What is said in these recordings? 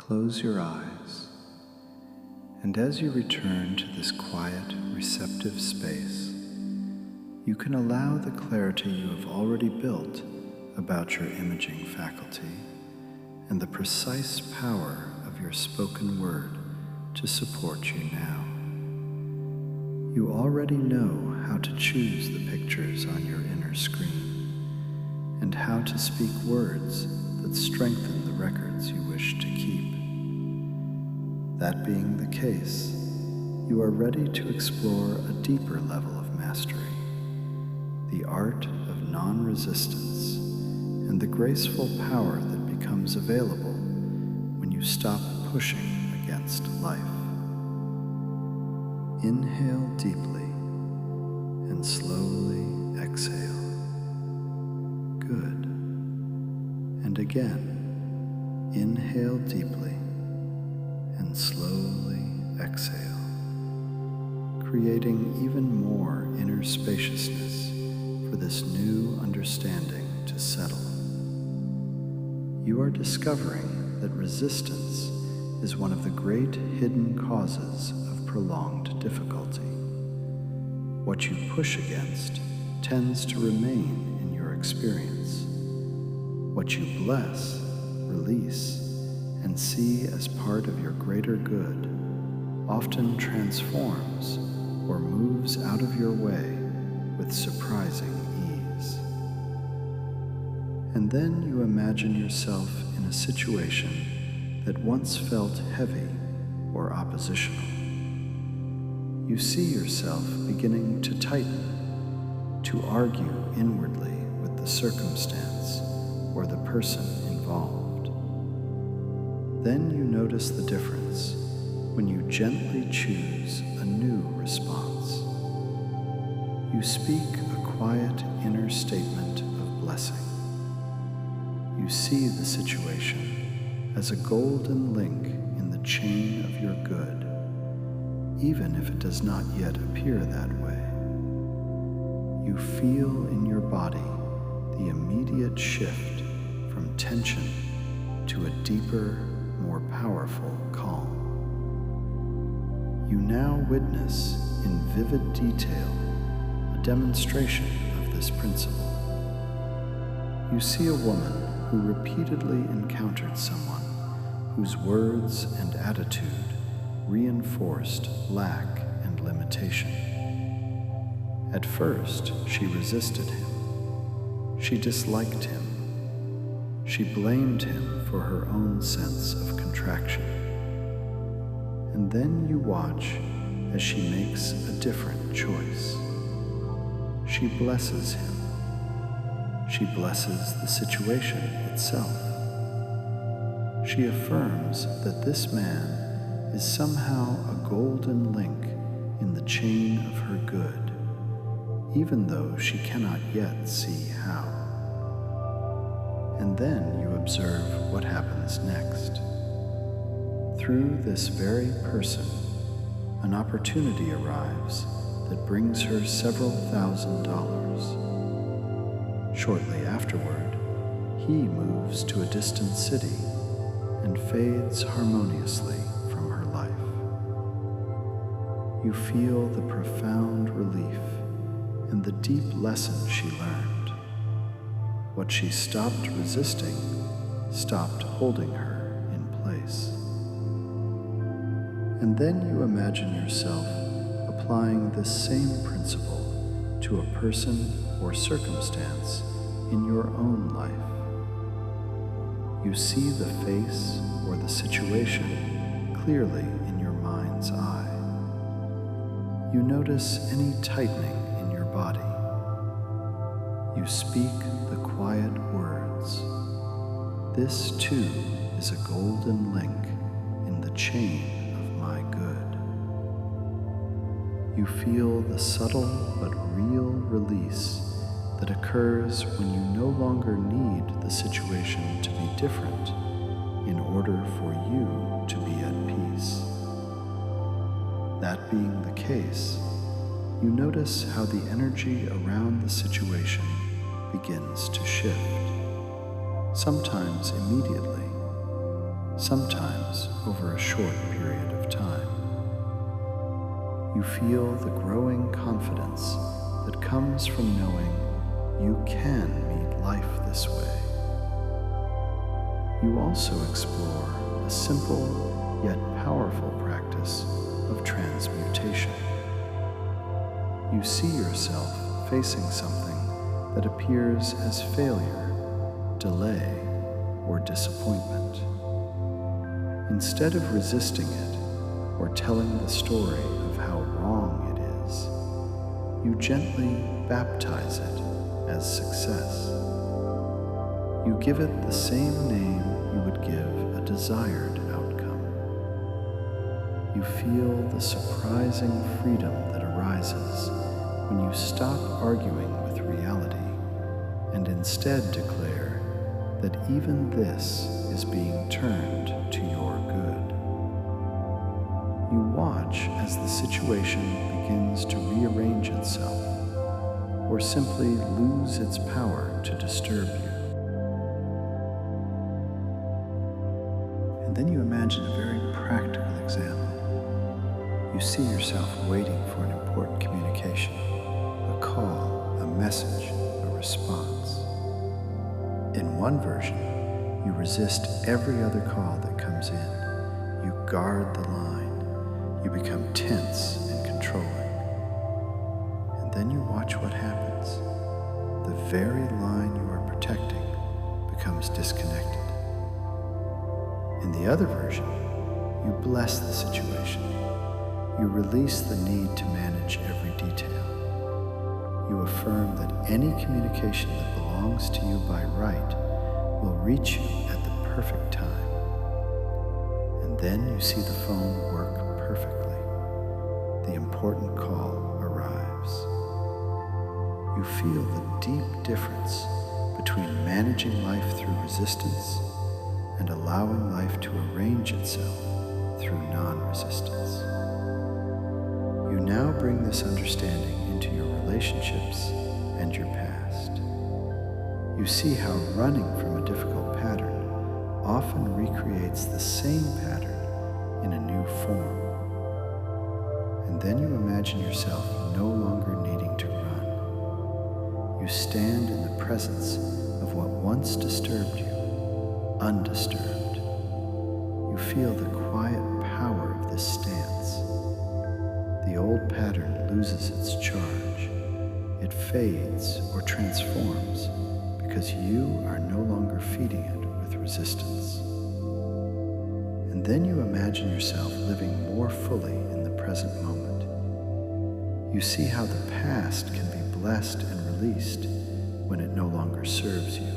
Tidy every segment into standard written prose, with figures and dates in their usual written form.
Close your eyes, and as you return to this quiet, receptive space, you can allow the clarity you have already built about your imaging faculty and the precise power of your spoken word to support you now. You already know how to choose the pictures on your inner screen and how to speak words that strengthen the records you wish to keep. That being the case, you are ready to explore a deeper level of mastery, the art of non-resistance, and the graceful power that becomes available when you stop pushing against life. Inhale deeply and slowly exhale. Good. And again, inhale deeply and slowly exhale, creating even more inner spaciousness for this new understanding to settle. You are discovering that resistance is one of the great hidden causes of prolonged difficulty. What you push against tends to remain in your experience. What you bless, release, and see as part of your greater good often transforms or moves out of your way with surprising ease. And then you imagine yourself in a situation that once felt heavy or oppositional. You see yourself beginning to tighten, to argue inwardly with the circumstance or the person involved. Then you notice the difference when you gently choose a new response. You speak a quiet inner statement of blessing. You see the situation as a golden link in the chain of your good, even if it does not yet appear that way. You feel in your body the immediate shift from tension to a deeper, more powerful calm. You now witness in vivid detail a demonstration of this principle. You see a woman who repeatedly encountered someone whose words and attitude reinforced lack and limitation. At first, she resisted him. She disliked him. She blamed him for her own sense of contraction. And then you watch as she makes a different choice. She blesses him. She blesses the situation itself. She affirms that this man is somehow a golden link in the chain of her good, even though she cannot yet see how. And then you observe what happens next. Through this very person, an opportunity arrives that brings her several $1,000s. Shortly afterward, he moves to a distant city and fades harmoniously from her life. You feel the profound relief and the deep lesson she learned. What she stopped resisting stopped holding her in place. And then you imagine yourself applying this same principle to a person or circumstance in your own life. You see the face or the situation clearly in your mind's eye. You notice any tightening in your body. You speak the quiet words. This too is a golden link in the chain of my good. You feel the subtle but real release that occurs when you no longer need the situation to be different in order for you to be at peace. That being the case, you notice how the energy around the situation begins to shift, sometimes immediately, sometimes over a short period of time. You feel the growing confidence that comes from knowing you can meet life this way. You also explore a simple yet powerful practice of transmutation. You see yourself facing something that appears as failure, delay, or disappointment. Instead of resisting it or telling the story of how wrong it is, you gently baptize it as success. You give it the same name you would give a desired outcome. You feel the surprising freedom that arises when you stop arguing with reality and instead declare that even this is being turned to your good. You watch as the situation begins to rearrange itself or simply lose its power to disturb you. And then you imagine a very practical example. You see yourself waiting for an important communication, a call, a message, a response. In one version, you resist every other call that comes in. You guard the line. You become tense and controlling. And then you watch what happens. The very line you are protecting becomes disconnected. In the other version, you bless the situation. You release the need to manage every detail. You affirm that any communication that belongs to you by right will reach you at the perfect time. And then you see the phone work perfectly. The important call arrives. You feel the deep difference between managing life through resistance and allowing life to arrange itself through non-resistance. You now bring this understanding into your relationships and your past. You see how running from a difficult pattern often recreates the same pattern in a new form. And then you imagine yourself no longer needing to run. You stand in the presence of what once disturbed you, undisturbed. You feel the quiet power of this stance. The old pattern loses its charge. It fades or transforms because you are no longer feeding it with resistance. And then you imagine yourself living more fully in the present moment. You see how the past can be blessed and released when it no longer serves you.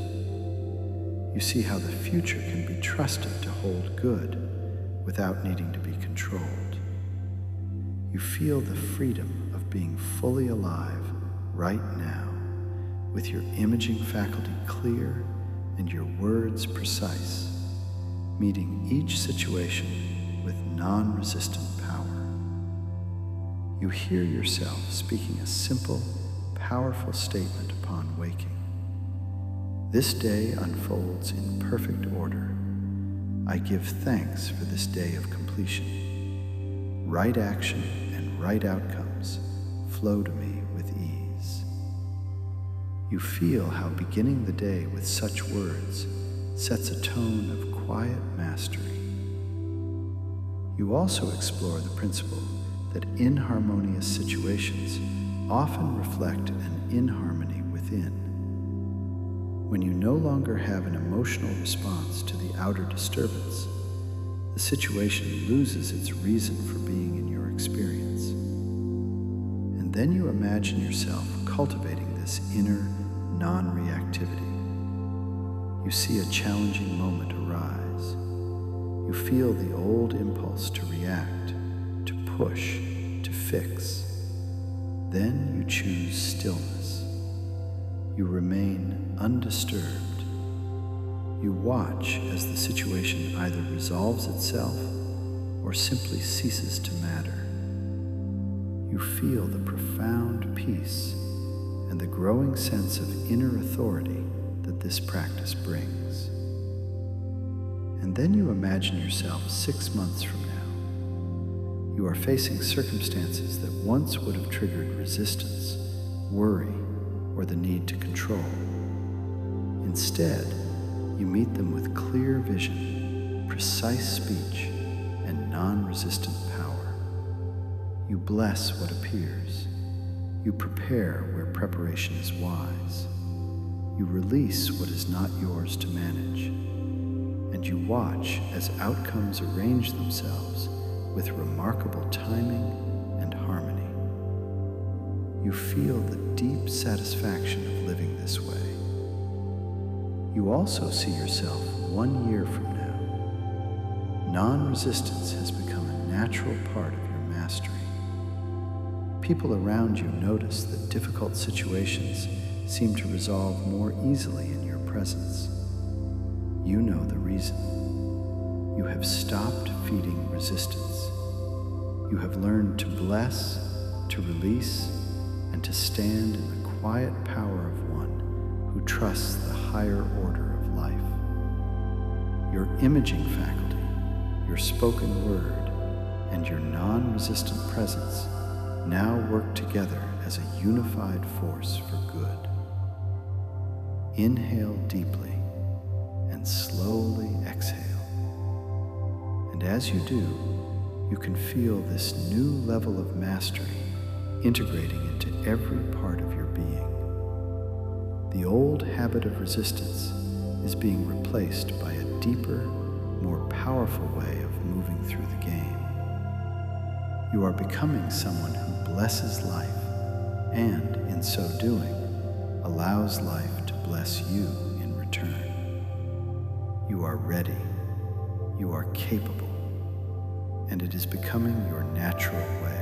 You see how the future can be trusted to hold good without needing to be controlled. You feel the freedom of being fully alive right now, with your imaging faculty clear and your words precise, meeting each situation with non-resistant power. You hear yourself speaking a simple, powerful statement upon waking. This day unfolds in perfect order. I give thanks for this day of completion. Right action and right outcomes flow to me with ease. You feel how beginning the day with such words sets a tone of quiet mastery. You also explore the principle that inharmonious situations often reflect an inharmony within. When you no longer have an emotional response to the outer disturbance, the situation loses its reason for being in your experience. And then you imagine yourself cultivating this inner non-reactivity. You see a challenging moment arise. You feel the old impulse to react, to push, to fix. Then you choose stillness. You remain undisturbed. You watch as the situation either resolves itself or simply ceases to matter. You feel the profound peace and the growing sense of inner authority that this practice brings. And then you imagine yourself 6 months from now. You are facing circumstances that once would have triggered resistance, worry, or the need to control. Instead, you meet them with clear vision, precise speech, and non-resistant power. You bless what appears. You prepare where preparation is wise. You release what is not yours to manage. And you watch as outcomes arrange themselves with remarkable timing and harmony. You feel the deep satisfaction of living this way. You also see yourself 1 year from now. Non-resistance has become a natural part of your mastery. People around you notice that difficult situations seem to resolve more easily in your presence. You know the reason. You have stopped feeding resistance. You have learned to bless, to release, and to stand in the quiet power of one who trusts the higher order of life. Your imaging faculty, your spoken word, and your non-resistant presence now work together as a unified force for good. Inhale deeply and slowly exhale. And as you do, you can feel this new level of mastery integrating into every part of your being. The old habit of resistance is being replaced by a deeper, more powerful way of moving through the game. You are becoming someone who blesses life and, in so doing, allows life to bless you in return. You are ready, you are capable, and it is becoming your natural way.